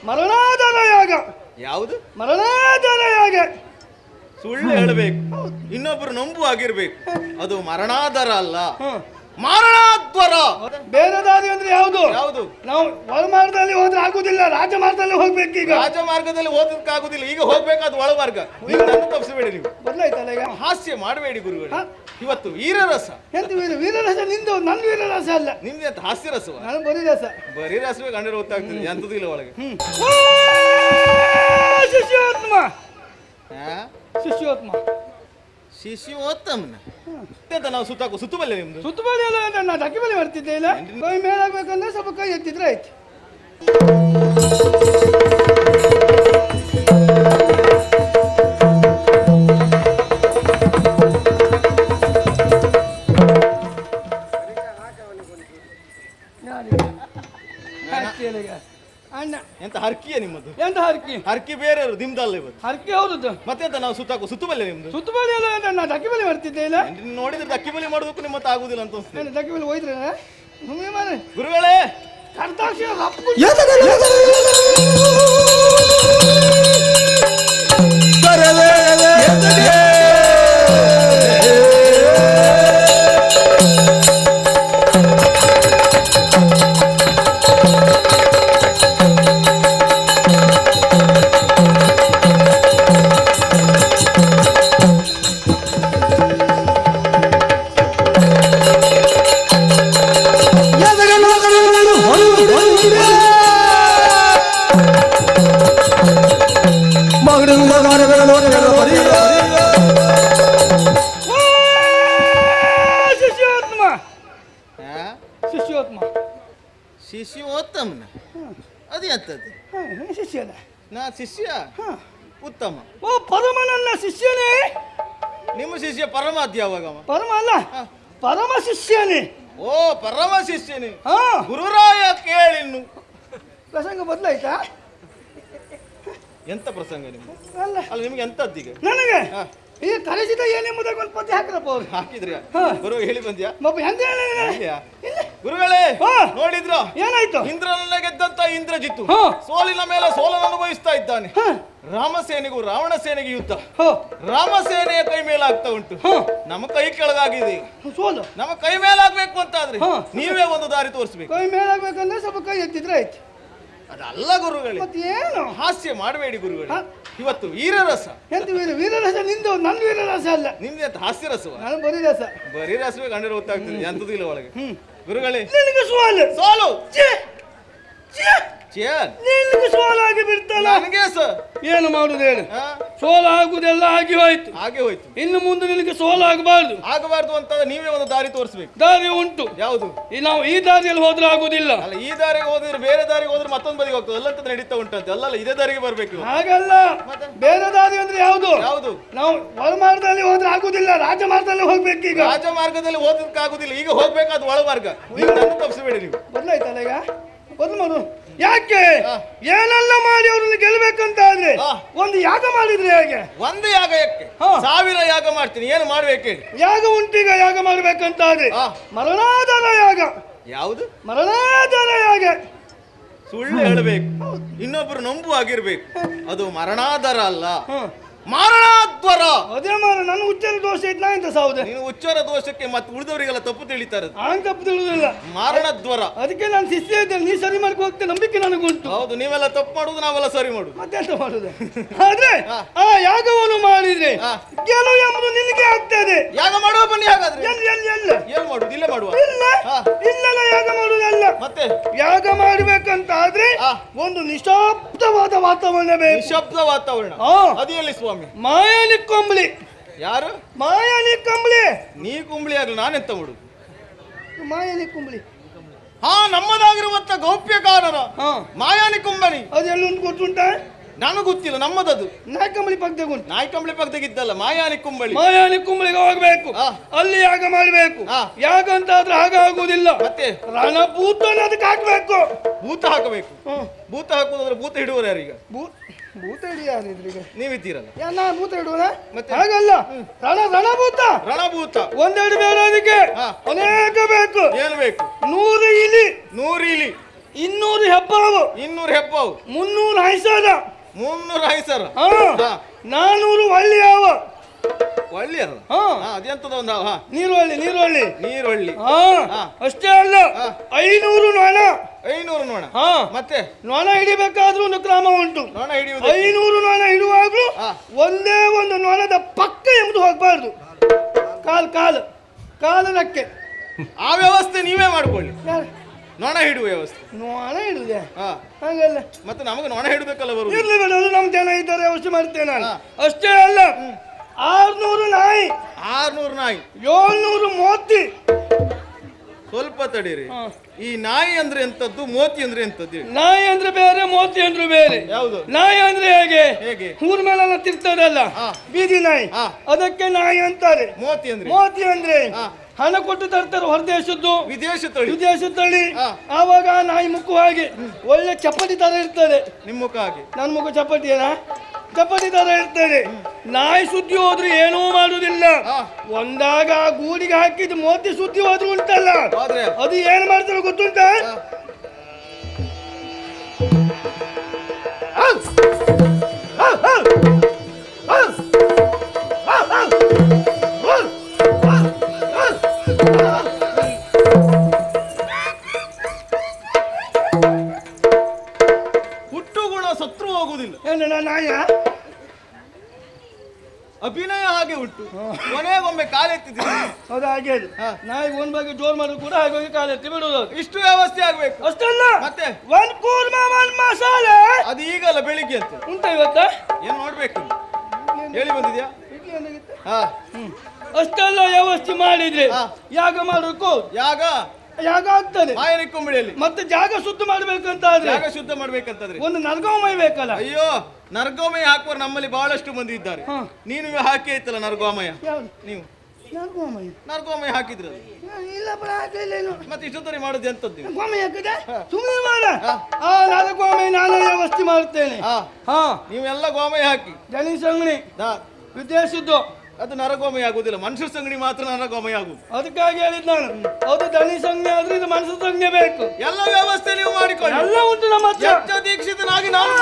ಮರಣಾಧಾರ ಯಾಗ. ಯಾವುದು? ಮರಣಾಧಾರ ಯಾಗ. ಸುಳ್ಳು ಹೇಳಬೇಕು, ಇನ್ನೊಬ್ರು ನಂಬುವಾಗಿರ್ಬೇಕು. ಅದು ಮರಣಾಧಾರ ಅಲ್ಲ, ಮಾರಣಾದ್ವಾರ. ಬೇರೆ ದಾರಿ ಅಂದ್ರೆ ಯಾವುದು? ಯಾವುದು? ನಾವು ಒಳಮಾರ್ಗದಲ್ಲಿ ಹೋದ್ರೆ ಆಗುದಿಲ್ಲ, ರಾಜಮಾರ್ಗದಲ್ಲಿ ಹೋಗ್ಬೇಕು. ಈಗ ರಾಜಮಾರ್ಗದಲ್ಲಿ ಹೋಗಕ್ಕಾಗುದಿಲ್ಲ, ಈಗ ಹೋಗ್ಬೇಕಾದ ಒಳಮಾರ್ಗ. ಈಗ ನನ್ನ ತಪ್ಪಿಸಬೇಡಿ, ನೀವು ಬದಲಾಯ್ತಲ್ಲ ಈಗ. ಹಾಸ್ಯ ಮಾಡಬೇಡಿ ಗುರುಗಳು. ಇವತ್ತು ವೀರರಸ. ಎಂತ ವೀರರಸ? ನಿಂದು ನನ್ನ ವೀರರಸ ಅಲ್ಲ. ನಿಮ್ದು ಅಂತ ಹಾಸ್ಯ ರಸವ? ನಾನು ಬರೀ ರಸ. ಬರೀ ರಸವೇ ಕಂಡಿರೋ ಗೊತ್ತಾಗ್ತದೆ, ಎಂತದ್ದು ಇಲ್ಲ ಒಳಗೆ. ಶಿಷ್ಯೋತ್ತಮ. ಶಿಷ್ಯೋತ್ತಮ ಶಿಷ್ಯೋತ್ತಮನ ಅಂತ ನಾವು ಸುತ್ತಬಲ್ಲೆ. ನಿಮ್ದು ಸುತ್ತಬಲ್ಲಿ ಅಲ್ಲ, ನಾನು ಅಕ್ಕಿಬಲ್ಲಿ ಮಾಡ್ತಿದ್ದೆ. ಇಲ್ಲ ಕೈ ಮೇಲಾಗ್ಬೇಕಂದ್ರೆ ಸ್ವಲ್ಪ ಕೈ ಎತ್ತಿದ್ರೆ ಆಯ್ತು. ಅಣ್ಣ ಎಂತ ಹರ್ಕಿಯ ನಿಮ್ಮದು? ಎಂತ ಹರ್ಕಿ? ಹರ್ಕಿ ಬೇರೆ, ನಿಮ್ದಲ್ಲ ಇವತ್ತು ಹರ್ಕಿ. ಹೌದು. ಮತ್ತೆ ಅಂತ ನಾವು ಸುತ್ತಬಲ್ಲೆ. ನಿಮ್ದು ಸುತ್ತಬಲ್ಲಿ ಅಲ್ಲ, ನಾನು ಅಕ್ಕಿಬಲ್ಲಿ ಮಾಡ್ತಿದ್ದೆ. ಇಲ್ಲ ನೋಡಿದ್ರೆ ಅಕ್ಕಿಬಲಿ ಮಾಡೋದಕ್ಕೂ ನಿಮ್ಮ ಆಗುದಿಲ್ಲ ಅಂತ ಅನ್ಸುತ್ತೆ. ಅಕ್ಕಿಬಲ್ಲಿ ಹೋಯ್ದ್ರೆ ಗುರುಗಳೇ ಕರ್ತಾಕ್ಷಿ ಶಿಷ್ಯೋತ್ತಮನ. ಅದು ಎಂತದ್ದು? ಶಿಷ್ಯನ. ನಾ ಶಿಷ್ಯ ಉತ್ತಮ. ಓ ಪರಮ ನನ್ನ ಶಿಷ್ಯನೇ. ನಿಮ್ಮ ಶಿಷ್ಯ ಪರಮಾತ್ಮ ಯಾವಾಗ? ಪರಮ ಅಲ್ಲ, ಪರಮ ಶಿಷ್ಯನೇ. ಓ ಪರಮ ಶಿಷ್ಯನೇ. ಗುರುರಾಯ ಕೇಳಿನ್ನು. ಪ್ರಸಂಗ ಬದಲಾಯ್ತಾ? ಎಂತ ಪ್ರಸಂಗ ನಿಮ್ಗೆ? ಅಲ್ಲ ನಿಮ್ಗೆ ಎಂತದ್ದೀಗ? ನನಗೆ ಈಗ ಕಲಿಸಿದ ಏನೆಂಬುದಕ್ಕೆ ಒಂದು ಪದ್ಯ ಹಾಕ್ರಪ್ಪ. ಅವ್ರು ಹಾಕಿದ್ರಿ? ಗುರು ಹೇಳಿ ಬಂದ್ಯಾ? ಗುರುಗಳೇ ನೋಡಿದ್ರ ಏನಾಯ್ತು? ಇಂದ್ರನನ್ನ ಗೆದ್ದಂತ ಇಂದ್ರಜಿತ್ತು ಸೋಲಿನ ಮೇಲೆ ಸೋಲನ್ನು ಅನುಭವಿಸ್ತಾ ಇದ್ದಾನೆ. ರಾಮಸೇನೆಗೂ ರಾವಣ ಸೇನೆಗೆ ಯುದ್ಧ. ರಾಮಸೇನೆಯ ಕೈ ಮೇಲಾಗ್ತಾ ಉಂಟು, ನಮ್ಮ ಕೈ ಕೆಳಗಾಗಿದೆ. ಸೋಲು ನಮ್ಮ ಕೈ ಮೇಲಾಗ್ಬೇಕು ಅಂತಾದ್ರೆ ನೀವೇ ಒಂದು ದಾರಿ ತೋರಿಸ್ಬೇಕು. ಕೈ ಮೇಲಾಗ್ಬೇಕಂದ್ರೆ ಸ್ವಲ್ಪ ಕೈ ಎತ್ತಿದ್ರೆ ಆಯ್ತು. ಅದಲ್ಲ ಗುರುಗಳೇ, ಮತ್ತೇನು ಹಾಸ್ಯ ಮಾಡಬೇಡಿ ಗುರುಗಳೇ. ಇವತ್ತು ವೀರರಸ. ಎಂತ ವೀರರಸ? ನಿಂದು ನನ್ನ ವೀರರಸ ಅಲ್ಲ. ನಿಮ್ದು ಅಂತ ಹಾಸ್ಯ ರಸವ? ನಾನು ಬರೀ ರಸ. ಬರೀ ರಸವೇ ಕಂಡಿರೋ ಗೊತ್ತಾಗ್ತದೆ, ಎಂತದ್ದು ಇಲ್ಲ ಒಳಗೆ. ಗುರುಗಳೇ ನಿನಗೆ ಸೋಲು. ಸೋಲು ನಿನಗೆ ಸೋಲಾಗಿ ಬಿಡ್ತಲ್ಲ. ನನಗೆ ಸರ್ ಏನು ಮಾಡುದು ಹೇಳು? ಸೋಲು ಆಗುದೆಲ್ಲ ಆಗಿ ಹೋಯ್ತು. ಹಾಗೆ ಹೋಯ್ತು. ಇನ್ನು ಮುಂದೆ ನಿನಗೆ ಸೋಲಾಗಬಾರ್ದು. ಆಗಬಾರ್ದು ಅಂತ ನೀವೇ ಒಂದು ದಾರಿ ತೋರಿಸ್ಬೇಕು. ದಾರಿ ಉಂಟು. ಯಾವುದು? ನಾವು ಈ ದಾರಿಯಲ್ಲಿ ಹೋದ್ರೆ ಆಗುದಿಲ್ಲ. ಅಲ್ಲ, ಈ ದಾರಿಗೆ ಹೋದ್ರೆ ಬೇರೆ ದಾರಿಗೆ ಹೋದ್ರೆ ಮತ್ತೊಂದು ಬದಿಗೆ ಹೋಗ್ತದೆ. ಎಲ್ಲಂತ ನಡೀತಾ ಉಂಟಂತೆ. ಅಲ್ಲಲ್ಲ, ಇದೇ ದಾರಿಗೆ ಬರ್ಬೇಕು. ಹಾಗಲ್ಲ, ಬೇರೆ ದಾರಿ ಅಂದ್ರೆ ಯಾವುದು? ಯಾವುದು? ನಾವು ಒಳಮಾರ್ಗದಲ್ಲಿ ಹೋದ್ರೆ ಆಗುದಿಲ್ಲ, ರಾಜಮಾರ್ಗದಲ್ಲಿ ಹೋಗ್ಬೇಕು. ಈಗ ರಾಜಮಾರ್ಗದಲ್ಲಿ ಹೋಗಕ್ಕಾಗುದಿಲ್ಲ, ಈಗ ಹೋಗ್ಬೇಕಾದ ಒಳಮಾರ್ಗ. ಈಗ ನನ್ನ ತಪ್ಪಿಸಬೇಡಿ, ನೀವು ಬದಲಾಯ್ತಲ್ಲ ಈಗ. ಬದಲು ಯಾಕೆ ಏನೆಲ್ಲ ಮಾಡಿ ಅವ್ರನ್ನ ಗೆಲ್ಬೇಕಂತ ಆದ್ರೆ ಒಂದು ಯಾಗ ಮಾಡಿದ್ರೆ ಹೇಗೆ? ಒಂದು ಯಾಗ ಯಾಕೆ? 1000 ಯಾಗ ಮಾಡ್ತೀನಿ. ಏನು ಮಾಡ್ಬೇಕು? ಯಾಗ ಉಂಟೀಗ. ಯಾಗ ಮಾಡ್ಬೇಕಂತ ಆದ್ರೆ ಮರಣಾಧಾರ ಯಾಗ. ಯಾವುದು? ಮರಣಾಧಾರ ಯಾಗ. ಸುಳ್ಳು ಹೇಳಬೇಕು, ಇನ್ನೊಬ್ರು ನಂಬುವಾಗಿರ್ಬೇಕು. ಅದು ಮರಣಾಧಾರ ಅಲ್ಲ, ಮಾರಣಾದ್ವಾರ. ಅದೇ ಮಾರ, ನನ್ನ ಉಚ್ಚರ ದೋಷ ಇದ್ನ ಎಂತ ಸಾವುದೆ? ನೀನು ಉಚ್ಚರ ದೋಷಕ್ಕೆ ಮತ್ತೆ ಉಳಿದವರಿಗೆಲ್ಲ ತಪ್ಪು ತಿಳಿತಾರೆ. ತಪ್ಪು ತಿಳಿದಿಲ್ಲ. ಮಾರಣದ್ವಾರ. ಅದಕ್ಕೆ ನಾನು ಶಿಷ್ಯ ಇದ್ದೇನೆ, ನೀ ಸರಿ ಮಾಡ್ಕೊ ಹೋಗ್ತೇ ನಂಬಿಕೆ ನನಗುಂಟು. ಹೌದು, ನೀವೆಲ್ಲ ತಪ್ಪು ಮಾಡುದು, ನಾವೆಲ್ಲ ಸರಿ ಮಾಡುದು. ಮತ್ತೆಂತ ಮಾಡುದು? ಆದ್ರೆ ಆ ಯಾಗವನ್ನು ಮಾಡಿದ್ರೆ ಗೆಲುವು ಎಂಬುದು ನಿನಗೆ ಆಗ್ತದೆ. ಯಾಗ ಮಾಡುವ ಬನ್ನಿ. ಹಾಗಾದ್ರೆ ಏನು ಮಾಡುದು? ಇಲ್ಲೇ ಮಾಡುವ? ಇಲ್ಲೆಲ್ಲ ಯಾಗ ಮಾಡುದಲ್ಲ. ಮತ್ತೆ ಯಾಗ ಮಾಡಬೇಕಂತ ಆದ್ರೆ ಒಂದು ನಿಶಬ್ದವಾದ ವಾತಾವರಣ ಬೇಕು. ನಿಶಬ್ದ ವಾತಾವರಣ. ಅದು ಎಲ್ಲಿ ಸ್ವಾಮಿ? ಮಾಯಾನಿ ಕೊಂಬಳಿ. ಯಾರು? ಮಾಯಾನಿ ಕಂಬಳಿ. ನೀ ಕುಂಬಳಿ ಆಗ್ಲಿ, ನಾನೆಂತ ಮಾಡುದು? ಮಾಯಾನಿ ಕುಂಬಳಿ. ನಮ್ಮದಾಗಿರುವಂತ ಗೌಪ್ಯಕಾರರ ಮಾಯಾನಿ ಕುಂಬಳಿ. ಅದು ಎಲ್ಲೊಂದು ಗೊತ್ತುಂಟ? ನನಗೆ ಗೊತ್ತಿಲ್ಲ, ನಮ್ಮದದು. ನಾಯಿ ಕಂಬಳಿ ಪಕ್ಕದಾಗ ಉಂಟು. ನಾಯಿ ಕಂಬಳಿ ಪಕ್ಕದಾಗಿದ್ದಲ್ಲ, ಮಾಯಾನಿ ಕುಂಬಳಿ. ಮಾಯಾನಿ ಕುಂಬಳಿಗೆ ಹೋಗ್ಬೇಕು, ಅಲ್ಲಿ ಯಾಗ ಮಾಡ್ಬೇಕು. ಯಾಗ ಅಂತ ಆದ್ರೆ ಹಾಗಾಗುವುದಿಲ್ಲ. ಮತ್ತೆ ರಣಭೂತ ಅದಕ್ಕೆ ಹಾಕ್ಬೇಕು. ಭೂತ ಹಾಕಬೇಕು. ಭೂತ ಹಾಕುದಾದ್ರೆ ಭೂತ ಹಿಡುವರು ಯಾರೀಗ? ಭೂತ ಹಿಡಿಯಾರಿದ್ರೀಗ ನೀವಿದ್ದೀರಲ್ಲ. ನಾನು ಭೂತ ಹಿಡುವನ? ಮತ್ತೆ ಹಾಗಲ್ಲ, ರಣಭೂತ. ರಣಭೂತ ಒಂದೆರಡು ಬೇಡ, ಅದಕ್ಕೆ ಅನೇಕ ಬೇಕು. ಏನು ಬೇಕು? 100 ಇಲಿ. 100 ಇಲಿ. 200 ಹೆಬ್ಬಾವು 200 ಹೆಬ್ಬಾವು 300 ಹೈಸದ 300 ಹೈಸರ 400 ಒಳ್ಳಿಯಾವ ಒಳ್ಳೆಯರ ಅದೆಂತದ ಒಂದು ನೀರುಳ್ಳಿ ನೀರುಳ್ಳಿ ನೀರುಳ್ಳಿ ಅಷ್ಟೇ ಅಲ್ಲ 500 ನೊಣ 500 ನೊಣ ಮತ್ತೆ ನೊಣ ಹಿಡಿಬೇಕಾದ್ರೂ ಒಂದು ಕ್ರಮ ಉಂಟು. ನೊಣ ಹಿಡಿಯುವುದು 500 ನೊಣ ಹಿಡುವಾಗ್ಲೂ ಒಂದೇ ಒಂದು ನೊಣದ ಪಕ್ಕ ಎಂಬುದು ಹೋಗಬಾರ್ದು. ಕಾಲಕ್ಕೆ ಆ ವ್ಯವಸ್ಥೆ ನೀವೇ ಮಾಡ್ಕೊಳ್ಳಿ. ನೊಣ ಹಿಡುವ ವ್ಯವಸ್ಥೆ ನೊಣ ಹಿಡುದೆ ಹಾಗಲ್ಲ ಮತ್ತೆ ನಮಗೆ ನೊಣ ಹಿಡಬೇಕಲ್ಲ ಬರುವುದು. ಇರ್ಲಿ ಬೇಡ, ಅದು ನಮ್ಮ ಜನ ಇದ್ದಾರೆ, ವ್ಯವಸ್ಥೆ ಮಾಡ್ತೇನೆ ನಾನು. ಅಷ್ಟೇ ಅಲ್ಲ 600 ನಾಯಿ 600 ನಾಯಿ 700 ಮೋತಿ. ಸ್ವಲ್ಪ ತಡೀರಿ, ಈ ನಾಯಿ ಅಂದ್ರೆ ಎಂತದ್ದು, ಮೋತಿ ಅಂದ್ರೆ ಎಂತದ್ದು? ನಾಯಿ ಅಂದ್ರೆ ಬೇರೆ, ಮೋತಿ ಅಂದ್ರೆ ಬೇರೆ. ಯಾವುದು? ನಾಯಿ ಅಂದ್ರೆ ಹೇಗೆ ಊರ್ ಮೇಲೆಲ್ಲ ತಿರ್ತದಲ್ಲ ಬೀದಿ ನಾಯಿ, ಅದಕ್ಕೆ ನಾಯಿ ಅಂತಾರೆ. ಮೋತಿ ಅಂದ್ರೆ ಹಣ ಕೊಟ್ಟು ತರ್ತಾರೆ ಹೊರದೇಶದ್ದು, ವಿದೇಶ ತಳಿ. ಆವಾಗ ನಾಯಿ ಮುಖ ಹಾಗೆ ಒಳ್ಳೆ ಚಪ್ಪಟಿ ತರ ಇರ್ತದೆ. ನಿಮ್ಮ ಮುಖ ಹಾಗೆ? ನನ್ನ ಮುಖ ಚಪ್ಪಟಿ ಚಪ್ಪಟಿ ತರ ಇರ್ತದೆ. ನಾಯಿ ಸುದ್ದಿ ಹೋದ್ರೆ ಏನೂ ಮಾಡುದಿಲ್ಲ. ಒಂದಾಗ ಗೂಡಿಗೆ ಹಾಕಿದ್ದು ಮೋತಿ ಸುದ್ದಿ ಹೋದ್ರು ಉಂಟಲ್ಲ, ಅದು ಏನ್ ಮಾಡ್ತಾರೆ ಗೊತ್ತುಂಟ? ಹುಟ್ಟುಗುಣ ಸತ್ರು ಹೋಗುವುದಿಲ್ಲ. ನಾಯ ಅಭಿನಯ ಹಾಗೆ ಉಂಟು, ಕೊನೆಗೊಮ್ಮೆ ಕಾಲೆತ್ತಿದ್ದೀರಿ. ಹೌದು ಹಾಗೆ ನಾಯಿ ಒಂದ್ ಬಗ್ಗೆ ಜೋರ್ ಮಾಡೋದು ಕೂಡ ಹಾಗಾಗಿ ಕಾಲೆತ್ತಿ ಬಿಡುವುದು. ಇಷ್ಟು ವ್ಯವಸ್ಥೆ ಆಗ್ಬೇಕು. ಅಷ್ಟಲ್ಲ ಮತ್ತೆ ಒಂದ್ ಕೂರ್ಮ ಒಂದ್ ಮಸಾಲೆ ಅದು ಈಗಲ್ಲ ಬೆಳಿಗ್ಗೆ ಅಂತ ಉಂಟ ಇವತ್ತ. ಏನ್ ನೋಡ್ಬೇಕು ಹೇಳಿ ಬಂದಿದ್ಯಾ? ಅಷ್ಟೆಲ್ಲ ವ್ಯವಸ್ಥೆ ಮಾಡಿದ್ರೆ ಯಾಗ ಮಾಡೋಕ್ಕೂ ಯಾಗ ಆಗ್ತದೆ ಮಾಯನಿಕೊಂಬಿಡಿಯಲ್ಲಿ. ಮತ್ತೆ ಜಾಗ ಶುದ್ಧ ಮಾಡ್ಬೇಕಂತ ಆದ್ರೆ ಜಾಗ ಶುದ್ಧ ಮಾಡ್ಬೇಕಂತಾದ್ರೆ ಒಂದು ನರ್ಗೋಮಯ ಬೇಕಲ್ಲ. ಅಯ್ಯೋ, ನರ್ಗೋಮಯ ಹಾಕುವರು ನಮ್ಮಲ್ಲಿ ಬಹಳಷ್ಟು ಮಂದಿ ಇದ್ದಾರೆ. ನೀನು ಹಾಕಿ ಐತಲ್ಲ ನರ್ಗೋಮಯ. ನೀವು ನರ್ಗೋಮಯ ಹಾಕಿದ್ರ ಮತ್ತೆ ಇಷ್ಟೊತ್ತರಿ ಮಾಡುದು ಎಂತದ್ದು? ಸುಮ್ಮನೆ ಮಾಡ. ನರಗೋಮಯ ನಾನು ವ್ಯವಸ್ಥೆ ಮಾಡ್ತೇನೆ. ನೀವೆಲ್ಲ ಗೋಮಯ ಹಾಕಿ ಜನಿ ಸಂಗಣಿ ವಿದೇಶದ್ದು ಅದು ನರಗೋಮಯ ಆಗುದಿಲ್ಲ, ಮನುಷ್ಯ ಸಂಗಣಿ ಮಾತ್ರ ನರಗೋಮಯ ಆಗುದು. ಅದಕ್ಕಾಗಿ ಹೇಳಿದ್ ನಾನು. ಅದು ದನಿ ಸಂಜ್ಞೆ ಆದ್ರೆ ಇದು ಮನುಷ್ಯ ಸಂಜ್ಞೆ ಬೇಕು. ಎಲ್ಲ ವ್ಯವಸ್ಥೆ ನೀವು ಮಾಡಿಕೊಳ್ಳಿ. ಎಲ್ಲ ಉಂಟು ನಮ್ಮ ದೀಕ್ಷಿತನಾಗಿ ನಾನು